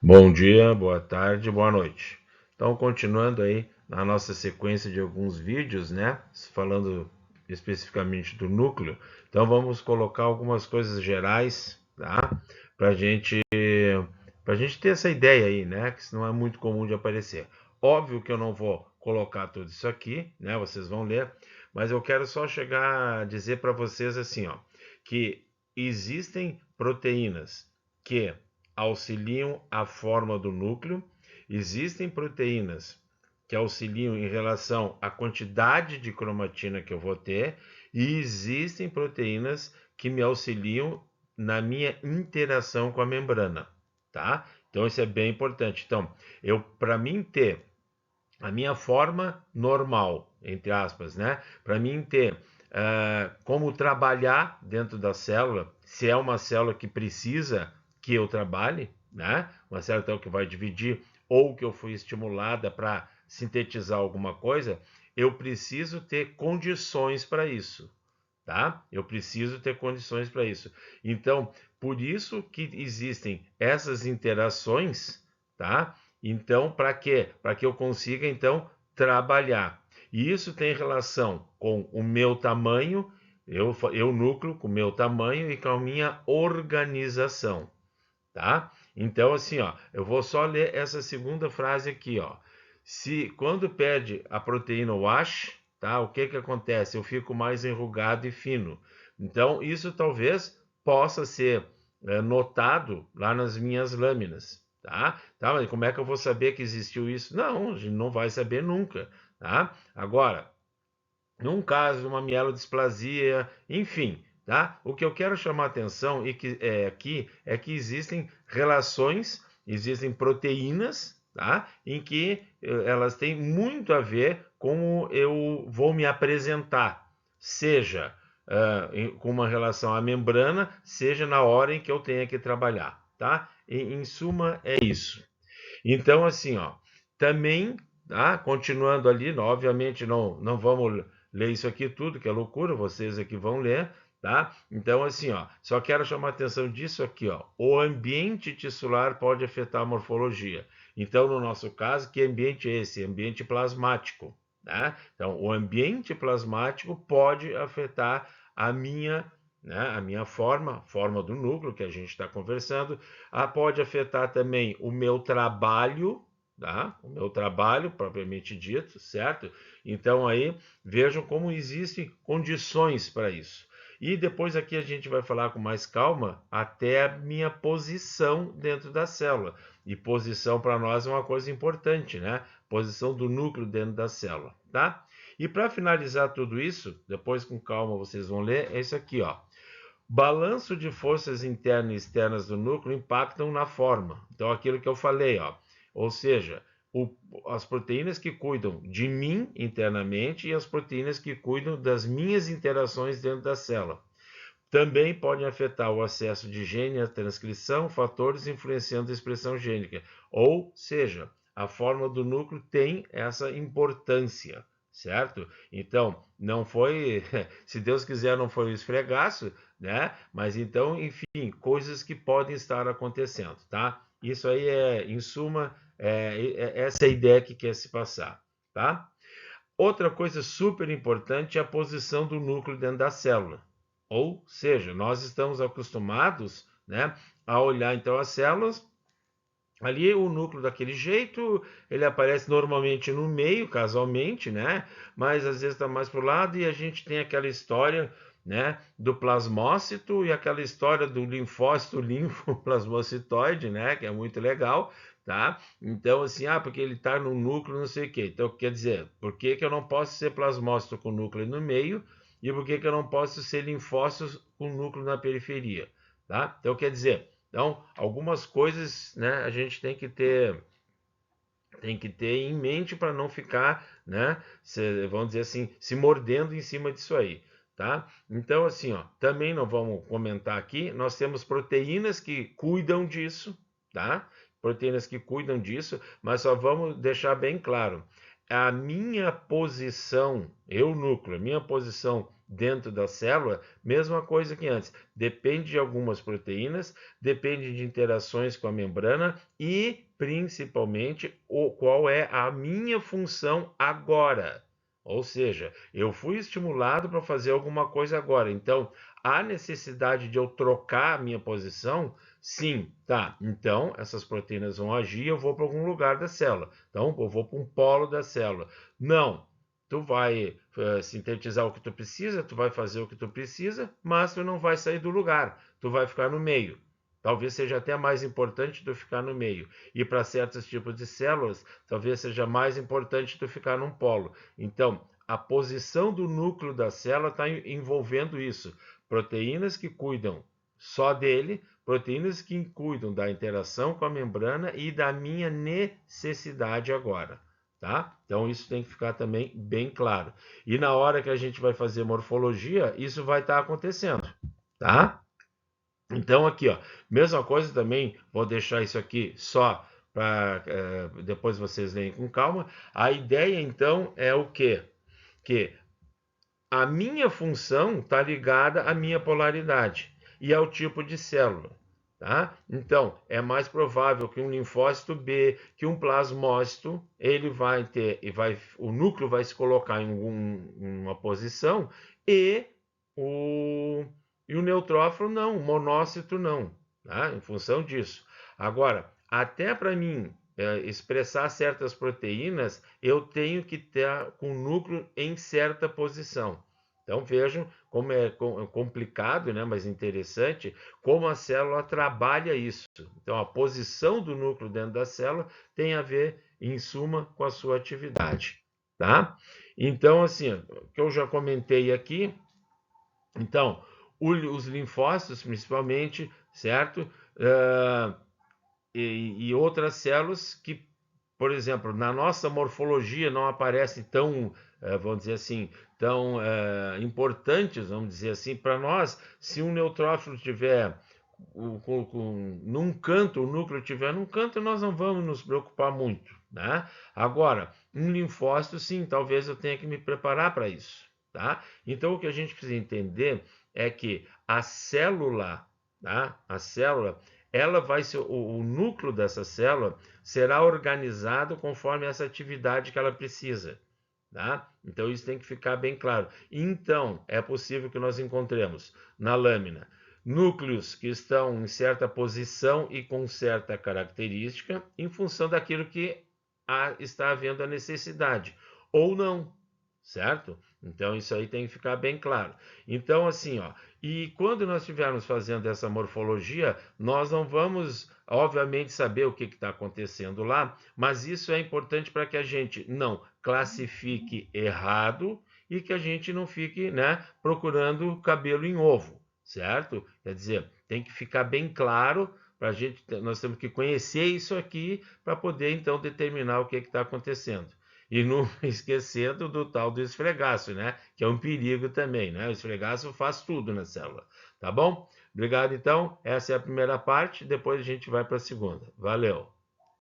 Bom dia, boa tarde, boa noite. Então, continuando aí na nossa sequência de alguns vídeos, né, falando especificamente do núcleo, então vamos colocar algumas coisas gerais, tá, para gente ter essa ideia aí, né, que isso não é muito comum de aparecer. Óbvio que eu não vou colocar tudo isso aqui, né, vocês vão ler, mas eu quero só chegar a dizer para vocês assim, ó, que existem proteínas que auxiliam a forma do núcleo. Existem proteínas que auxiliam em relação à quantidade de cromatina que eu vou ter, e existem proteínas que me auxiliam na minha interação com a membrana, tá? Então isso é bem importante. Então, eu para mim ter a minha forma normal, entre aspas, né? Para mim ter como trabalhar dentro da célula, se é uma célula que precisa que eu trabalhe, né? Uma célula então, que vai dividir ou que eu fui estimulada para sintetizar alguma coisa, eu preciso ter condições para isso, tá? Eu preciso ter condições para isso. Então, por isso que existem essas interações, tá? Então, para quê? Para que eu consiga então trabalhar. E isso tem relação com o meu tamanho, eu núcleo com o meu tamanho e com a minha organização, tá? Então, assim, ó, eu vou só ler essa segunda frase aqui, ó. Se quando perde a proteína WASH, tá? O que que acontece? Eu fico mais enrugado e fino. Então, isso talvez possa ser notado lá nas minhas lâminas, tá? Tá, mas como é que eu vou saber que existiu isso? Não, a gente não vai saber nunca, tá? Agora, num caso de uma mielodisplasia, enfim, tá? O que eu quero chamar a atenção aqui é que existem relações, existem proteínas, tá? Em que elas têm muito a ver com como eu vou me apresentar, seja com uma relação à membrana, seja na hora em que eu tenha que trabalhar, tá? Em suma, é isso. Então, assim, ó, também, tá? Continuando ali, obviamente não vamos ler isso aqui tudo, que é loucura, vocês aqui vão ler, tá? Então, assim, ó, só quero chamar a atenção disso aqui, ó. O ambiente tissular pode afetar a morfologia. Então, no nosso caso, que ambiente é esse? Ambiente plasmático, né? Então, o ambiente plasmático pode afetar a minha, né, a minha forma do núcleo que a gente está conversando, pode afetar também o meu trabalho, tá? O meu trabalho propriamente dito, certo? Então aí vejam como existem condições para isso. E depois aqui a gente vai falar com mais calma até a minha posição dentro da célula. E posição para nós é uma coisa importante, né? Posição do núcleo dentro da célula, tá? E para finalizar tudo isso, depois com calma vocês vão ler, é isso aqui, ó. Balanço de forças internas e externas do núcleo impactam na forma. Então, aquilo que eu falei, ó. Ou seja, as proteínas que cuidam de mim internamente e as proteínas que cuidam das minhas interações dentro da célula. Também podem afetar o acesso de gene à transcrição, fatores influenciando a expressão gênica. Ou seja, a forma do núcleo tem essa importância, certo? Então, não foi, se Deus quiser, não foi o esfregaço, né? Mas então, enfim, coisas que podem estar acontecendo, tá? Isso aí é, em suma, essa é a ideia que quer se passar, tá? Outra coisa super importante é a posição do núcleo dentro da célula. Ou seja, nós estamos acostumados, né, a olhar então as células, ali o núcleo daquele jeito, ele aparece normalmente no meio, casualmente, né? Mas às vezes está mais para o lado e a gente tem aquela história, né, do plasmócito e aquela história do linfócito linfoplasmocitoide, né, que é muito legal, tá? Então assim, porque ele está no núcleo, não sei o quê. Então quer dizer, por que que eu não posso ser plasmócito com núcleo no meio e por que que eu não posso ser linfócito com núcleo na periferia, tá? Então quer dizer, então, algumas coisas, né, a gente tem que ter em mente para não ficar, né, vamos dizer assim, se mordendo em cima disso aí, tá? Então, assim, ó, também não vamos comentar aqui, nós temos proteínas que cuidam disso, tá? Proteínas que cuidam disso, mas só vamos deixar bem claro, a minha posição, eu núcleo, a minha posição dentro da célula, mesma coisa que antes. Depende de algumas proteínas, depende de interações com a membrana e, principalmente, qual é a minha função agora. Ou seja, eu fui estimulado para fazer alguma coisa agora. Então, há necessidade de eu trocar a minha posição? Sim, tá. Então, essas proteínas vão agir, eu vou para algum lugar da célula. Então, eu vou para um polo da célula. Não, tu vai sintetizar o que tu precisa, tu vai fazer o que tu precisa, mas tu não vai sair do lugar, tu vai ficar no meio. Talvez seja até mais importante tu ficar no meio. E para certos tipos de células, talvez seja mais importante tu ficar num polo. Então, a posição do núcleo da célula está envolvendo isso. Proteínas que cuidam só dele, proteínas que cuidam da interação com a membrana e da minha necessidade agora. Tá? Então isso tem que ficar também bem claro. E na hora que a gente vai fazer morfologia, isso vai estar acontecendo, tá? Então aqui, ó, mesma coisa também, vou deixar isso aqui só para depois vocês leem com calma. A ideia então é o quê? Que a minha função está ligada à minha polaridade e ao tipo de célula. Tá? Então, é mais provável que um linfócito B, que um plasmócito, ele vai ter, o núcleo vai se colocar em uma posição e o neutrófilo não, o monócito não, tá? Em função disso. Agora, até para mim expressar certas proteínas, eu tenho que ter com o núcleo em certa posição. Então vejam como é complicado, né, mas interessante, como a célula trabalha isso. Então a posição do núcleo dentro da célula tem a ver, em suma, com a sua atividade. Tá? Então, assim, o que eu já comentei aqui, então, os linfócitos, principalmente, certo? E outras células que, por exemplo, na nossa morfologia não aparecem tão, vamos dizer assim, tão importantes, vamos dizer assim, para nós. Se um neutrófilo tiver num canto, o núcleo tiver num canto, nós não vamos nos preocupar muito, né? Agora, um linfócito, sim, talvez eu tenha que me preparar para isso, tá? Então, o que a gente precisa entender é que a célula, tá? A célula, ela vai ser, o núcleo dessa célula será organizado conforme essa atividade que ela precisa. Tá? Então isso tem que ficar bem claro. Então é possível que nós encontremos na lâmina núcleos que estão em certa posição e com certa característica em função daquilo que está havendo a necessidade, ou não, certo? Então isso aí tem que ficar bem claro. Então assim, ó, e quando nós estivermos fazendo essa morfologia, nós não vamos, obviamente, saber o que está acontecendo lá, mas isso é importante para que a gente não classifique errado e que a gente não fique, né, procurando cabelo em ovo, certo? Quer dizer, tem que ficar bem claro para a gente, nós temos que conhecer isso aqui para poder então determinar o que está acontecendo. E não esquecendo do tal do esfregaço, né? Que é um perigo também, né? O esfregaço faz tudo na célula, tá bom? Obrigado, então. Essa é a primeira parte, depois a gente vai para a segunda. Valeu!